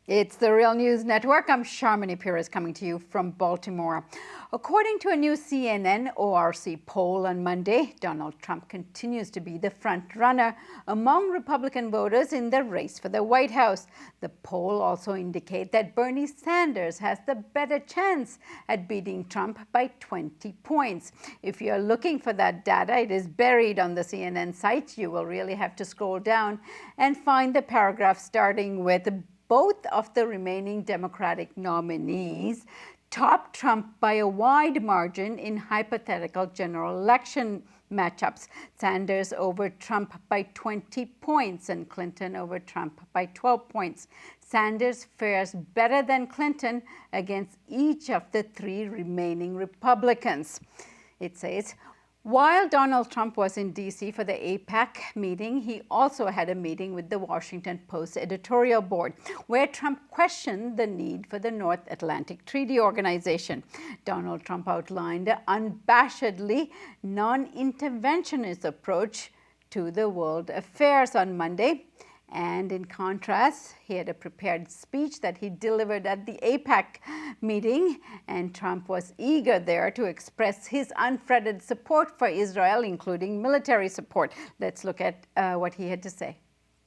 It's the Real News Network. I'm Sharmini Pires coming to you from Baltimore. According to a new CNN ORC poll on Monday, Donald Trump continues to be the front runner among Republican voters in the race for the White House. The poll also indicates that Bernie Sanders has the better chance at beating Trump by 20 points. If you're looking for that data, it is buried on the CNN site. You will really have to scroll down and find the paragraph starting with both of the remaining Democratic nominees topped Trump by a wide margin in hypothetical general election matchups. Sanders over Trump by 20 points and Clinton over Trump by 12 points. Sanders fares better than Clinton against each of the three remaining Republicans. It says, while Donald Trump was in D.C. for the Aipac meeting, he also had a meeting with the Washington Post editorial board, where Trump questioned the need for the North Atlantic Treaty Organization. Donald Trump outlined an unabashedly non-interventionist approach to the world affairs on Monday. And in contrast, he had a prepared speech that he delivered at the Aipac meeting, and Trump was eager there to express his unfettered support for Israel, including military support. Let's look at what he had to say.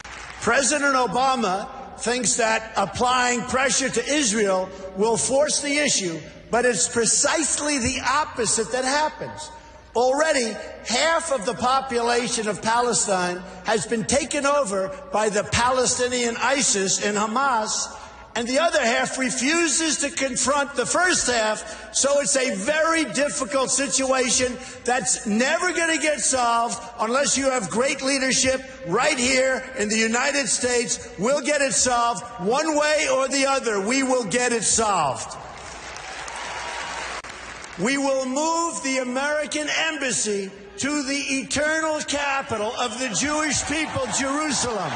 President Obama thinks that applying pressure to Israel will force the issue, but it's precisely the opposite that happens. Already, half of the population of Palestine has been taken over by the Palestinian ISIS and Hamas, and the other half refuses to confront the first half, so it's a very difficult situation that's never going to get solved unless you have great leadership right here in the United States. We'll get it solved one way or the other. We will get it solved. We will move the American embassy to the eternal capital of the Jewish people, Jerusalem.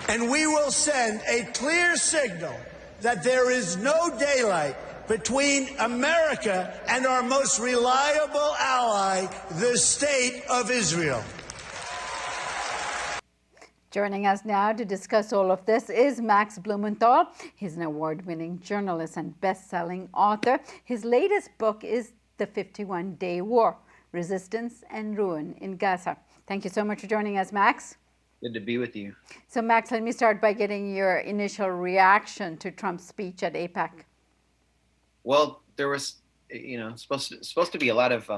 And we will send a clear signal that there is no daylight between America and our most reliable ally, the State of Israel. Joining us now to discuss all of this is Max Blumenthal. He's an award-winning journalist and best-selling author. His latest book is The 51-Day War, Resistance and Ruin in Gaza. Thank you so much for joining us, Max. Good to be with you. So, Max, let me start by getting your initial reaction to Trump's speech at AIPAC. Well, there was, supposed to be a lot of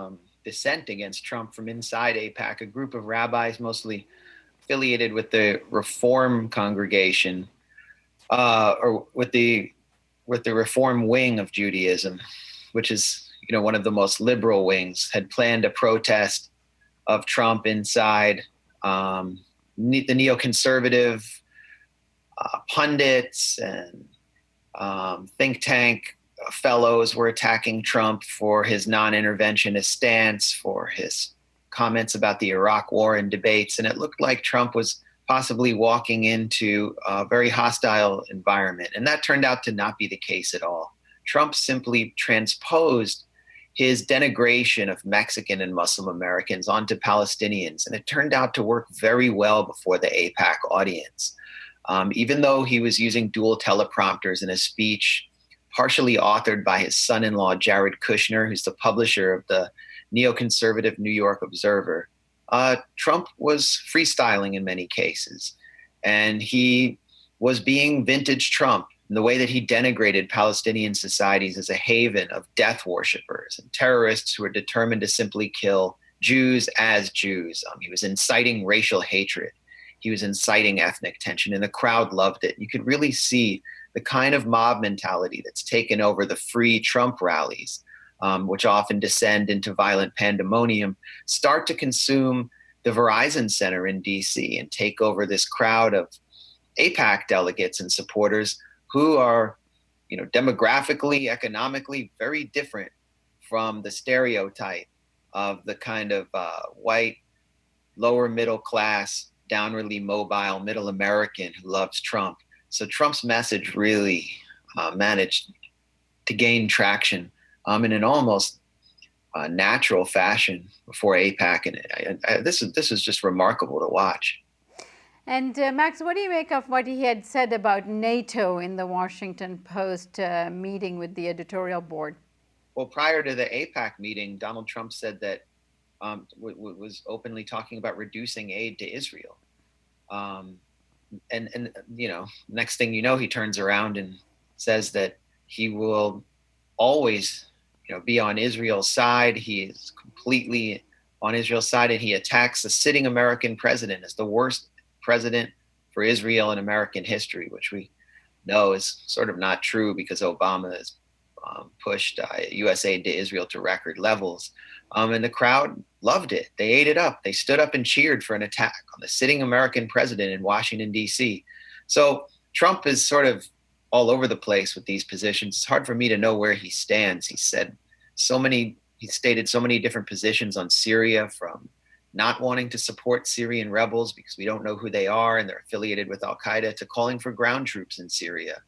dissent against Trump from inside AIPAC, a group of rabbis mostly affiliated with the Reform congregation, or with the Reform wing of Judaism, which is, one of the most liberal wings, had planned a protest of Trump inside. The neoconservative pundits and think tank fellows were attacking Trump for his non-interventionist stance, for his comments about the Iraq war and debates. And it looked like Trump was possibly walking into a very hostile environment. And that turned out to not be the case at all. Trump simply transposed his denigration of Mexican and Muslim Americans onto Palestinians. And it turned out to work very well before the AIPAC audience. Even though he was using dual teleprompters in a speech partially authored by his son-in-law, Jared Kushner, who's the publisher of the neoconservative New York Observer, Trump was freestyling in many cases. And he was being vintage Trump in the way that he denigrated Palestinian societies as a haven of death worshippers and terrorists who were determined to simply kill Jews as Jews. He was inciting racial hatred. He was inciting ethnic tension, and the crowd loved it. You could really see the kind of mob mentality that's taken over the free Trump rallies, which often descend into violent pandemonium, start to consume the Verizon Center in DC and take over this crowd of AIPAC delegates and supporters who are, demographically, economically very different from the stereotype of the kind of white, lower middle class downwardly mobile middle American who loves Trump. So Trump's message really managed to gain traction in an almost natural fashion before AIPAC, and this is just remarkable to watch. And Max, what do you make of what he had said about NATO in the Washington Post meeting with the editorial board? Well, prior to the AIPAC meeting, Donald Trump said that was openly talking about reducing aid to Israel. And next thing you know, he turns around and says that he will always, be on Israel's side. He is completely on Israel's side, and he attacks the sitting American president as the worst president for Israel in American history, which we know is sort of not true because Obama has pushed U.S. aid to Israel to record levels. And the crowd loved it. They ate it up. They stood up and cheered for an attack on the sitting American president in Washington, D.C. So Trump is sort of all over the place with these positions. It's hard for me to know where he stands. He stated so many different positions on Syria, from not wanting to support Syrian rebels because we don't know who they are and they're affiliated with al-Qaeda, to calling for ground troops in Syria.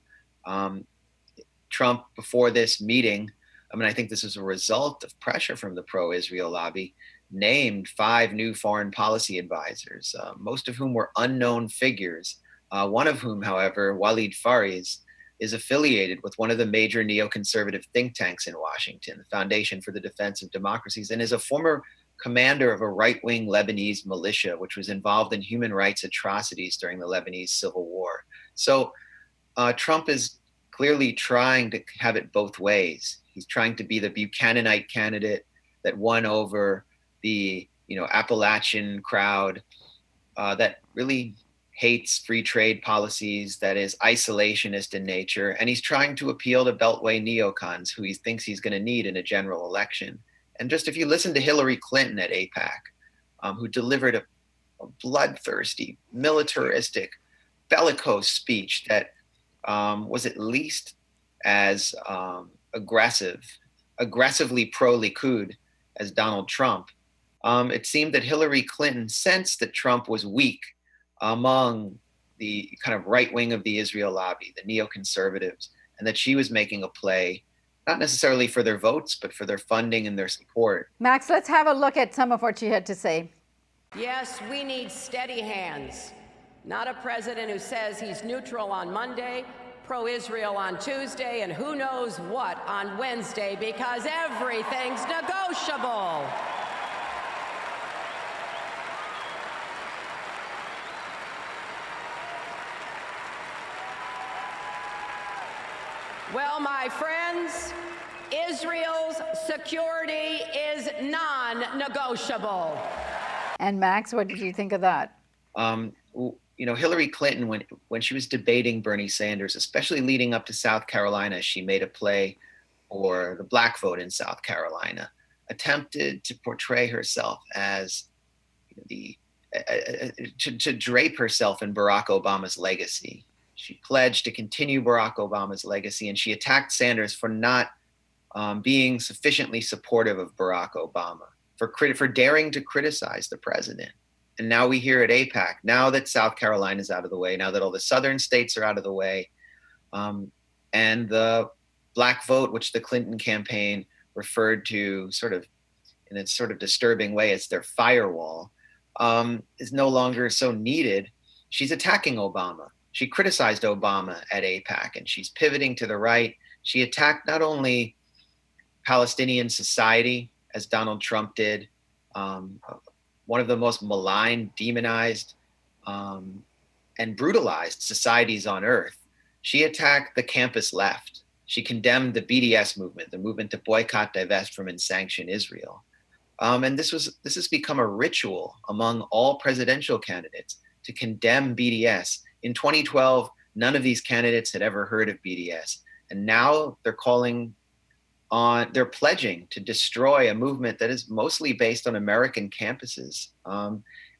Trump, before this meeting, I think this is a result of pressure from the pro-Israel lobby, named 5 new foreign policy advisors, most of whom were unknown figures. One of whom, however, Walid Farias, is affiliated with one of the major neoconservative think tanks in Washington, the Foundation for the Defense of Democracies, and is a former commander of a right-wing Lebanese militia, which was involved in human rights atrocities during the Lebanese Civil War. So Trump is clearly trying to have it both ways. He's trying to be the Buchananite candidate that won over the Appalachian crowd that really hates free trade policies, that is isolationist in nature, and he's trying to appeal to Beltway neocons who he thinks he's going to need in a general election. And just if you listen to Hillary Clinton at AIPAC, who delivered a bloodthirsty, militaristic, bellicose speech that was at least as aggressively pro-Likud as Donald Trump, it seemed that Hillary Clinton sensed that Trump was weak among the kind of right wing of the Israel lobby, the neoconservatives, and that she was making a play, not necessarily for their votes, but for their funding and their support. Max, let's have a look at some of what she had to say. Yes, we need steady hands, not a president who says he's neutral on Monday, pro-Israel on Tuesday, and who knows what on Wednesday, because everything's negotiable. Well, my friends, Israel's security is non-negotiable. And Max, what did you think of that? Hillary Clinton, when she was debating Bernie Sanders, especially leading up to South Carolina, she made a play for the black vote in South Carolina, attempted to portray herself as to drape herself in Barack Obama's legacy. She pledged to continue Barack Obama's legacy, and she attacked Sanders for not being sufficiently supportive of Barack Obama, for daring to criticize the president. And now we hear at AIPAC, now that South Carolina is out of the way, now that all the southern states are out of the way, and the black vote, which the Clinton campaign referred to in a sort of disturbing way as their firewall, is no longer so needed, she's attacking Obama. She criticized Obama at AIPAC, and she's pivoting to the right. She attacked not only Palestinian society, as Donald Trump did, one of the most maligned, demonized, and brutalized societies on earth. She attacked the campus left. She condemned the BDS movement, the movement to boycott, divest from, and sanction Israel. And this has become a ritual among all presidential candidates to condemn BDS. In 2012, none of these candidates had ever heard of BDS. And now they're pledging to destroy a movement that is mostly based on American campuses,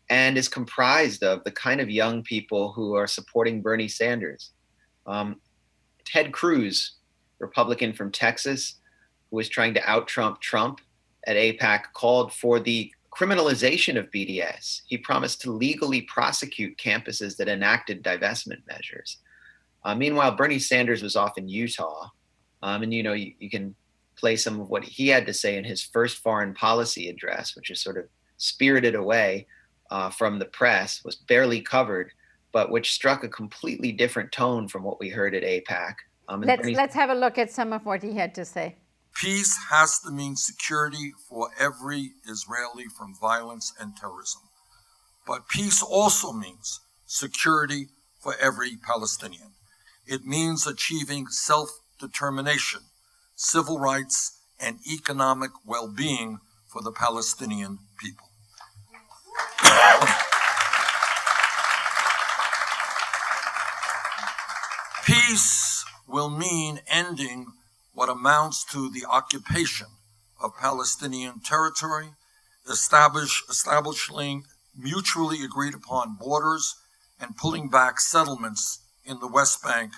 and is comprised of the kind of young people who are supporting Bernie Sanders. Ted Cruz, Republican from Texas, who was trying to out-Trump Trump at AIPAC, called for the criminalization of BDS. He promised to legally prosecute campuses that enacted divestment measures. Meanwhile, Bernie Sanders was off in Utah. And, you can play some of what he had to say in his first foreign policy address, which is sort of spirited away from the press, was barely covered, but which struck a completely different tone from what we heard at Aipac. Let's have a look at some of what he had to say. Peace has to mean security for every Israeli from violence and terrorism. But peace also means security for every Palestinian. It means achieving self-determination, civil rights, and economic well-being for the Palestinian people. Peace will mean ending what amounts to the occupation of Palestinian territory, establishing mutually agreed upon borders, and pulling back settlements in the West Bank,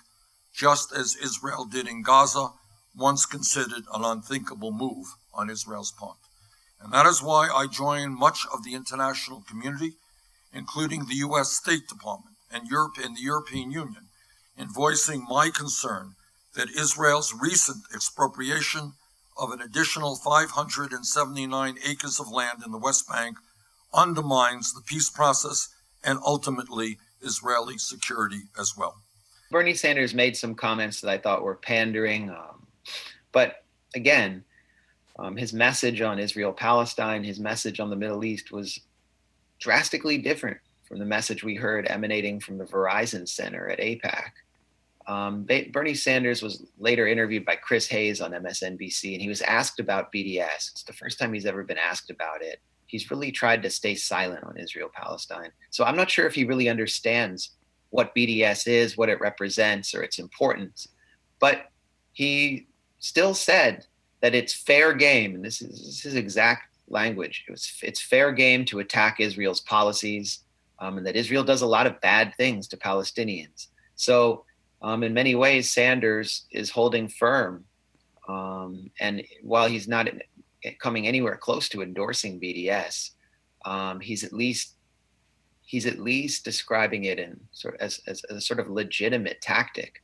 just as Israel did in Gaza, once considered an unthinkable move on Israel's part. And that is why I join much of the international community, including the U.S. State Department and Europe and the European Union, in voicing my concern that Israel's recent expropriation of an additional 579 acres of land in the West Bank undermines the peace process and ultimately Israeli security as well. Bernie Sanders made some comments that I thought were pandering, but again, his message on Israel-Palestine, his message on the Middle East was drastically different from the message we heard emanating from the Verizon Center at Aipac. Bernie Sanders was later interviewed by Chris Hayes on MSNBC, and he was asked about BDS. It's the first time he's ever been asked about it. He's really tried to stay silent on Israel-Palestine. So I'm not sure if he really understands what BDS is, what it represents, or its importance. But he still said that it's fair game, and this is his exact language. It's fair game to attack Israel's policies, and that Israel does a lot of bad things to Palestinians. So in many ways, Sanders is holding firm. And while he's not coming anywhere close to endorsing BDS, he's at least describing it in as a sort of legitimate tactic.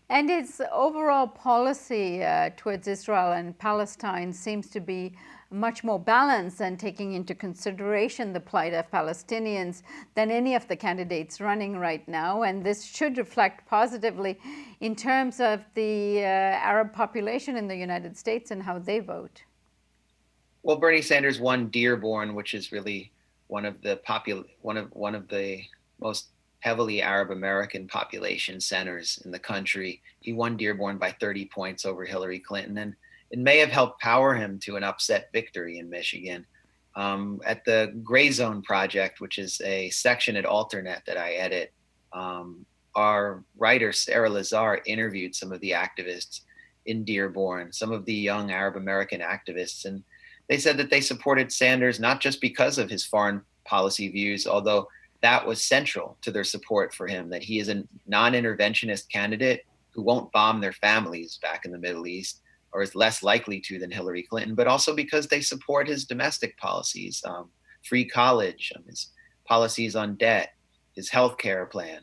And its overall policy towards Israel and Palestine seems to be much more balanced and taking into consideration the plight of Palestinians than any of the candidates running right now. And this should reflect positively in terms of the Arab population in the United States and how they vote. Well, Bernie Sanders won Dearborn, which is really one of the most heavily Arab American population centers in the country. He won Dearborn by 30 points over Hillary Clinton, and it may have helped power him to an upset victory in Michigan. At the Gray Zone Project, which is a section at Alternet that I edit, our writer Sarah Lazar interviewed some of the activists in Dearborn, some of the young Arab American activists, and they said that they supported Sanders not just because of his foreign policy views, although that was central to their support for him, that he is a non-interventionist candidate who won't bomb their families back in the Middle East, or is less likely to than Hillary Clinton, but also because they support his domestic policies, free college, his policies on debt, his healthcare plan.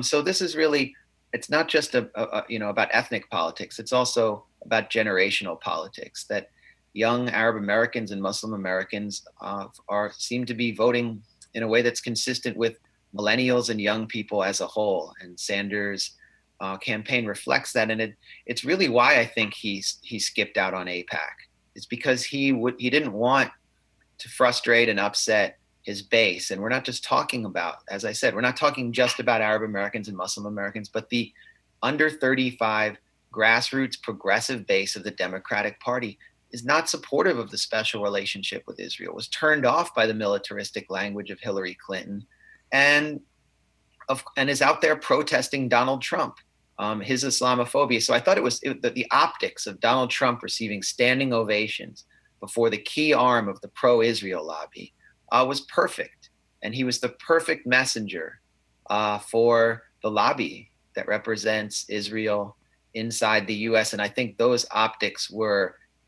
So this is really, it's not just about ethnic politics. It's also about generational politics, that young Arab Americans and Muslim Americans seem to be voting in a way that's consistent with millennials and young people as a whole. And Sanders' campaign reflects that. And it's really why I think he skipped out on AIPAC. It's because he didn't want to frustrate and upset his base. And we're not just talking about, as I said, we're not talking just about Arab Americans and Muslim Americans, but the under 35 grassroots progressive base of the Democratic Party is not supportive of the special relationship with Israel, was turned off by the militaristic language of Hillary Clinton, and is out there protesting Donald Trump, his Islamophobia. So I thought the optics of Donald Trump receiving standing ovations before the key arm of the pro-Israel lobby was perfect. And he was the perfect messenger for the lobby that represents Israel inside the U.S. And I think those optics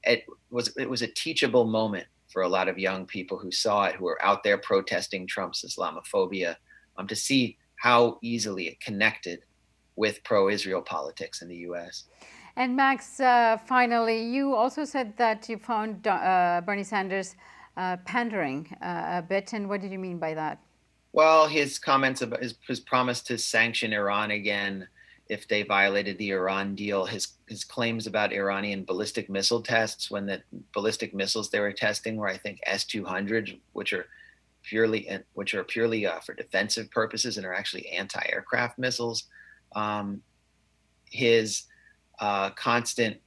it was a teachable moment for a lot of young people who saw it, who were out there protesting Trump's Islamophobia, to see how easily it connected with pro-Israel politics in the U.S. And Max, finally, you also said that you found Bernie Sanders pandering a bit, and what did you mean by that? Well, his comments about his promise to sanction Iran again if they violated the Iran deal, his claims about Iranian ballistic missile tests, when the ballistic missiles they were testing were, I think, S-200, which are purely for defensive purposes and are actually anti-aircraft missiles. His constant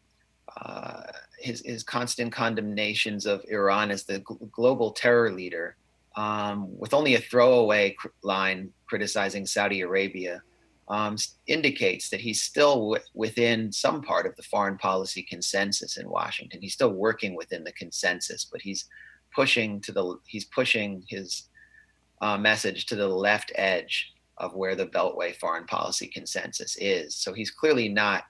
condemnations of Iran as the global terror leader, with only a throwaway line criticizing Saudi Arabia, indicates that he's still within some part of the foreign policy consensus in Washington. He's still working within the consensus, but he's pushing his message to the left edge of where the Beltway foreign policy consensus is. So he's clearly not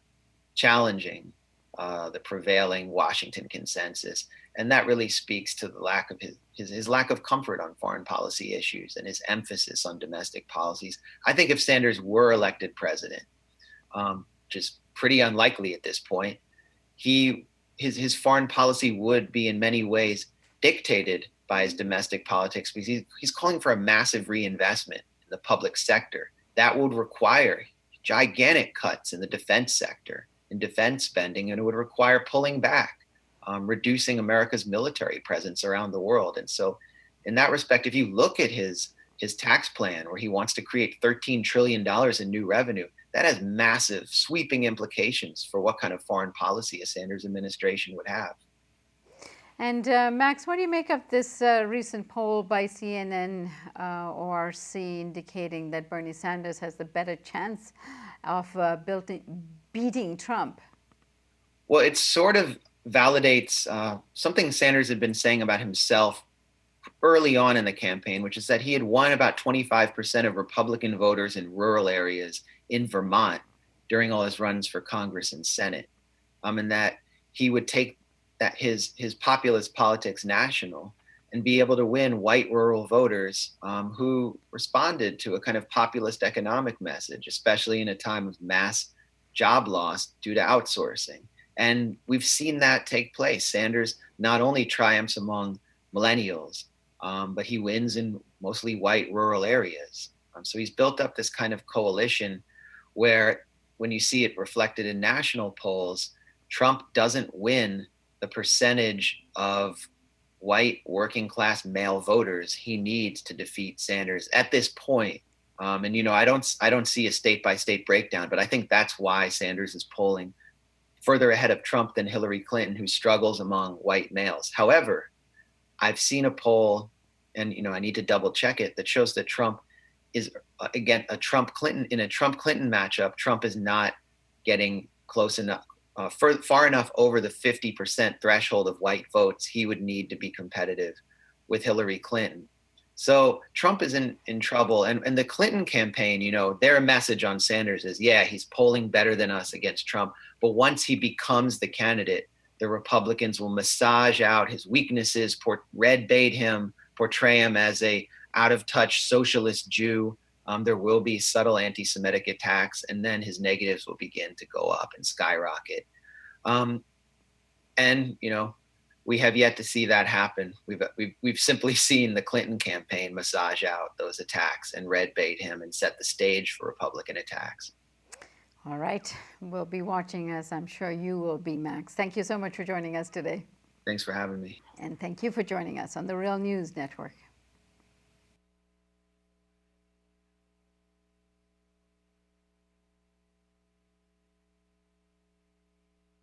challenging the prevailing Washington consensus. And that really speaks to the lack of his lack of comfort on foreign policy issues and his emphasis on domestic policies. I think if Sanders were elected president, which is pretty unlikely at this point, his foreign policy would be in many ways dictated by his domestic politics, because he's calling for a massive reinvestment in the public sector. That would require gigantic cuts in the defense sector, in defense spending, and it would require pulling back, reducing America's military presence around the world. And so in that respect, if you look at his tax plan, where he wants to create $13 trillion in new revenue, that has massive sweeping implications for what kind of foreign policy a Sanders administration would have. And Max, what do you make of this recent poll by CNN ORC indicating that Bernie Sanders has the better chance of beating Trump? Well, it sort of validates something Sanders had been saying about himself early on in the campaign, which is that he had won about 25% of Republican voters in rural areas in Vermont during all his runs for Congress and Senate, and that he would take that his populist politics national and be able to win white rural voters who responded to a kind of populist economic message, especially in a time of mass job loss due to outsourcing. And we've seen that take place. Sanders not only triumphs among millennials, but he wins in mostly white rural areas. So he's built up this kind of coalition where, when you see it reflected in national polls, Trump doesn't win the percentage of white working class male voters he needs to defeat Sanders at this point. And I don't see a state by state breakdown, but I think that's why Sanders is polling further ahead of Trump than Hillary Clinton, who struggles among white males. However, I've seen a poll, and I need to double check it, that shows that Trump is again in a Trump-Clinton matchup. Trump is not getting close enough. Far enough over the 50% threshold of white votes he would need to be competitive with Hillary Clinton. So Trump is in trouble. And the Clinton campaign, their message on Sanders is, yeah, he's polling better than us against Trump. But once he becomes the candidate, the Republicans will massage out his weaknesses, red bait him, portray him as a out-of-touch socialist Jew. There will be subtle anti-Semitic attacks, and then his negatives will begin to go up and skyrocket. And we have yet to see that happen. We've simply seen the Clinton campaign massage out those attacks and red bait him and set the stage for Republican attacks. All right, we'll be watching, as I'm sure you will be, Max. Thank you so much for joining us today. Thanks for having me. And thank you for joining us on the Real News Network.